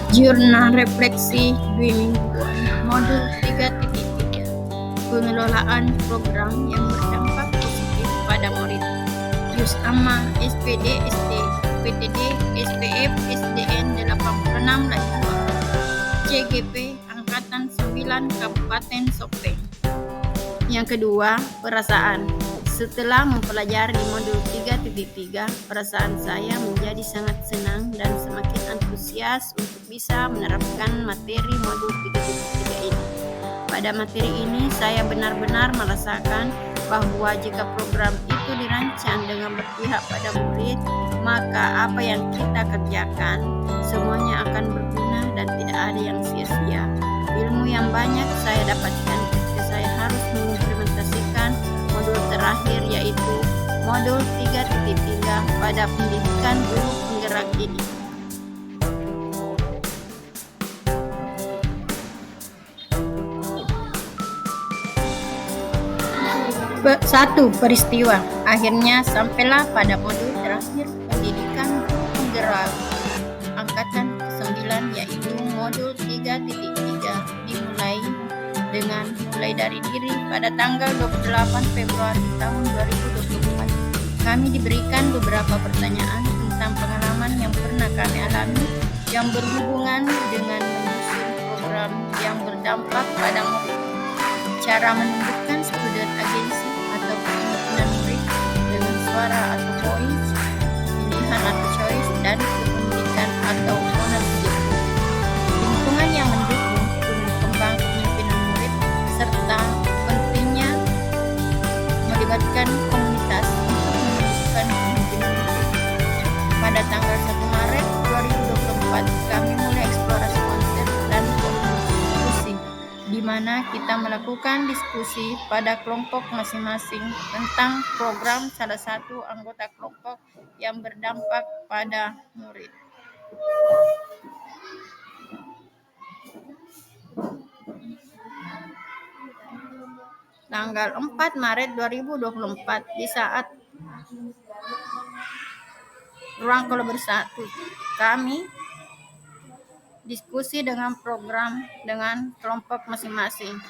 Jurnal refleksi 2 mingguan modul 3.3 pengelolaan program yang berdampak positif pada murid JUSAMA SPD SD PTD SPF SDN 86 Lajua CGP Angkatan 9 Kabupaten Sopeng. Yang kedua, perasaan. Setelah mempelajari modul 3.3, perasaan saya menjadi sangat senang dan semakin antusias untuk bisa menerapkan materi modul 3.3 ini. Pada materi ini, saya benar-benar merasakan bahwa jika program itu dirancang dengan berpihak pada murid, maka apa yang kita kerjakan semuanya akan berguna dan tidak ada yang sia-sia. Ilmu yang banyak saya dapatkan ketika saya harus mengimplementasikan modul terakhir, yaitu modul 3.3 pada pendidikan guru penggerak ini. Satu peristiwa. Akhirnya sampailah pada modul terakhir pendidikan penggerak angkatan ke-9, yaitu modul 3.3 dimulai dari diri pada tanggal 28 Februari tahun 2024. Kami diberikan beberapa pertanyaan tentang pengalaman yang pernah kami alami yang berhubungan dengan menyusun program yang berdampak pada murid, cara menumbuhkan student agency atau kepemimpinan murid dengan suara atau voice, pilihan atau choice, dan kepemilikan atau ownership, lingkungan yang mendukung tumbuh kembang kepemimpinan murid, serta pentingnya melibatkan komunitas untuk menumbuhkan kepemimpinan murid. Pada tanggal 1 Maret 2024, kami mulai eksplorasi konsep dan diskusi, di mana kita melakukan diskusi pada kelompok masing-masing tentang program salah satu anggota kelompok yang berdampak pada murid. Tanggal 4 Maret 2024, di saat ruang kolaborasi kami diskusi dengan program dengan kelompok masing-masing.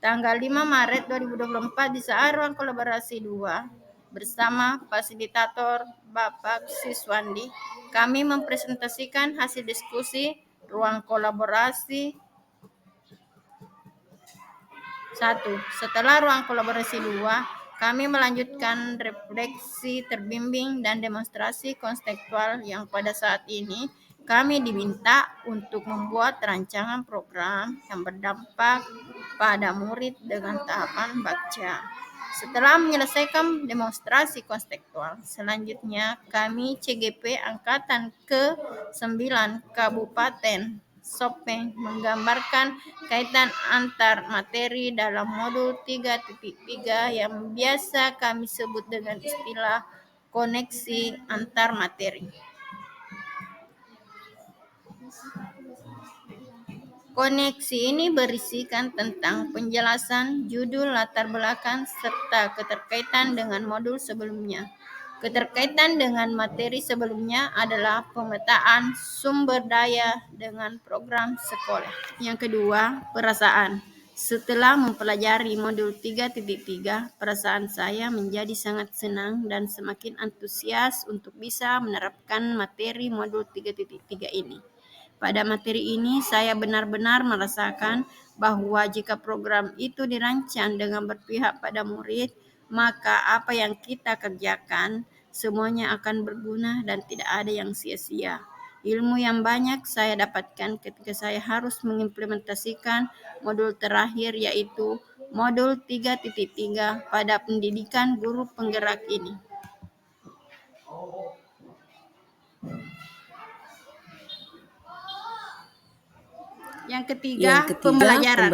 Tanggal 5 Maret 2024, di saat ruang kolaborasi 2 bersama fasilitator Bapak Siswandi, kami mempresentasikan hasil diskusi ruang kolaborasi 1. Setelah ruang kolaborasi 2, kami melanjutkan refleksi terbimbing dan demonstrasi konseptual yang pada saat ini kami diminta untuk membuat rancangan program yang berdampak pada murid dengan tahapan baca. Setelah menyelesaikan demonstrasi konseptual, selanjutnya kami CGP Angkatan ke-9 Kabupaten Sopeng menggambarkan kaitan antar materi dalam modul 3.3 yang biasa kami sebut dengan istilah koneksi antar materi. Koneksi ini berisikan tentang penjelasan judul, latar belakang, serta keterkaitan dengan modul sebelumnya. Keterkaitan dengan materi sebelumnya adalah pemetaan sumber daya dengan program sekolah. Yang kedua, perasaan. Setelah mempelajari modul 3.3, perasaan saya menjadi sangat senang dan semakin antusias untuk bisa menerapkan materi modul 3.3 ini. Pada materi ini, saya benar-benar merasakan bahwa jika program itu dirancang dengan berpihak pada murid, maka apa yang kita kerjakan semuanya akan berguna dan tidak ada yang sia-sia. Ilmu yang banyak saya dapatkan ketika saya harus mengimplementasikan modul terakhir, yaitu modul 3.3 pada pendidikan guru penggerak ini. Yang ketiga, pembelajaran.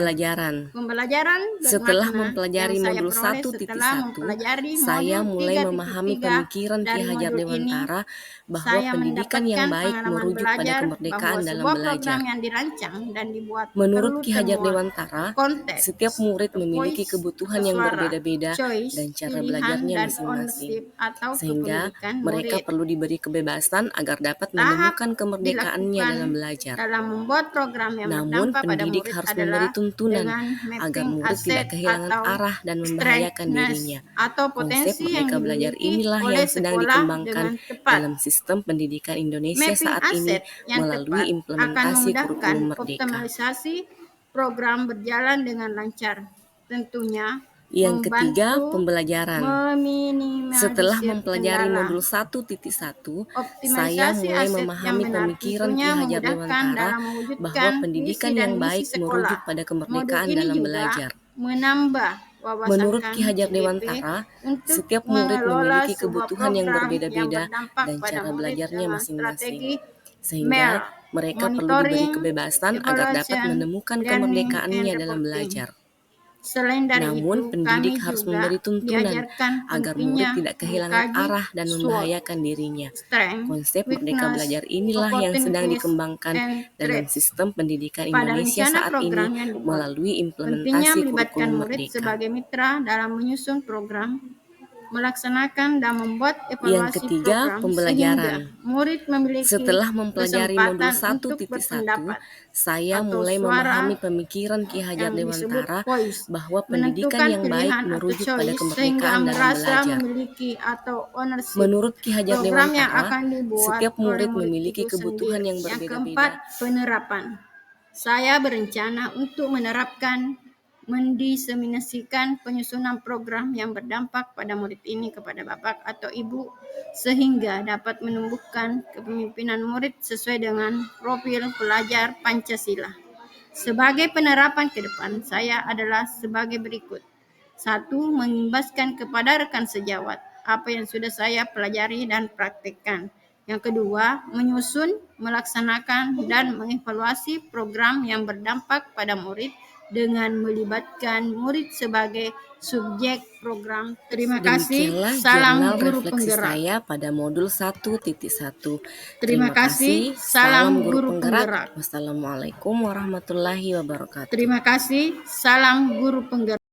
Pembelajaran Setelah bermakna mempelajari yang saya modul peroleh 1.1, setelah mempelajari saya modul mulai memahami 3.3 pemikiran Ki dari Hajar modul ini. Dewantara bahwa Saya pendidikan yang mendapatkan baik pengalaman merujuk pada belajar kemerdekaan bahwa dalam sebuah belajar. program yang dirancang dan dibuat Menurut perlu Ki Hajar termuat Dewantara, konteks, setiap murid atau memiliki voice, kebutuhan atau yang suara, berbeda-beda choice, dan cara pilihan, belajarnya dan masing-masing, ownership atau sehingga kepemilikan mereka murid. perlu diberi kebebasan agar dapat Tahap menemukan kemerdekaannya dilakukan dalam belajar. dalam membuat program yang Namun, berdampak pada pendidik murid harus adalah memberi tuntunan dengan agar mapping murid tidak aset kehilangan atau arah dan membahayakan strengths dirinya. atau Konsep potensi yang merdeka belajar dimiliki inilah oleh yang sedang sekolah dikembangkan dengan tepat. dalam sistem pendidikan Indonesia Mapping saat ini aset yang melalui tepat akan implementasi memudahkan kurikulum merdeka. optimalisasi program berjalan dengan lancar. Tentunya Yang ketiga, membantu pembelajaran. Setelah meminimalisir mempelajari kendala. modul 1.1, saya Optimalisasi mulai aset yang memahami benar pemikiran Ki tentunya Hajar memudahkan Dewantara dalam bahwa mewujudkan pendidikan visi dan yang misi baik sekolah. merujuk pada Modul kemerdekaan ini dalam juga belajar. menambah Menurut wawasan Ki Hajar CDP Dewantara, untuk setiap murid mengelola memiliki sebuah kebutuhan yang program yang berbeda-beda berdampak dan pada cara murid belajarnya dengan masing-masing, strategi sehingga MER, mereka perlu diberi monitoring, kebebasan agar dapat evaluation, menemukan learning, and kemerdekaannya dalam reporting. belajar. Selain dari Namun, itu, pendidik kami harus juga memberi tuntunan diajarkan agar murid pentingnya tidak kehilangan mengkaji arah dan SWOT, membahayakan dirinya. strength, Konsep merdeka weakness, belajar inilah yang sedang opportunities, dikembangkan and dalam threats sistem pendidikan pada Indonesia rencana saat ini program yang dibuat. melalui Pentingnya implementasi melibatkan kurikulum murid merdeka. sebagai mitra dalam menyusun program, melaksanakan dan membuat Yang evaluasi ketiga, program pembelajaran. sehingga murid memiliki Setelah mempelajari modul kesempatan untuk 1.1, berpendapat saya atau mulai suara memahami pemikiran Ki Hajar yang disebut Dewantara voice, bahwa pendidikan menentukan yang baik pilihan atau merujuk pada choice sehingga kemerdekaan dalam merasa belajar. memiliki atau ownership Menurut Ki Hajar program yang Dewantara, akan dibuat setiap oleh murid murid memiliki itu kebutuhan sendiri. yang Yang berbeda-beda. keempat, penerapan. Saya berencana untuk menerapkan mendiseminasikan penyusunan program yang berdampak pada murid ini kepada bapak atau ibu sehingga dapat menumbuhkan kepemimpinan murid sesuai dengan profil pelajar Pancasila. Sebagai penerapan ke depan, saya adalah sebagai berikut. 1. Mengimbaskan kepada rekan sejawat apa yang sudah saya pelajari dan praktekkan. Yang kedua, menyusun, melaksanakan, dan mengevaluasi program yang berdampak pada murid dengan melibatkan murid sebagai subjek program. Terima kasih. Demikianlah Salam jurnal guru refleksi penggerak. saya pada modul 1.1. Terima kasih. Salam guru penggerak. Wassalamualaikum warahmatullahi wabarakatuh. Terima kasih. Salam guru penggerak.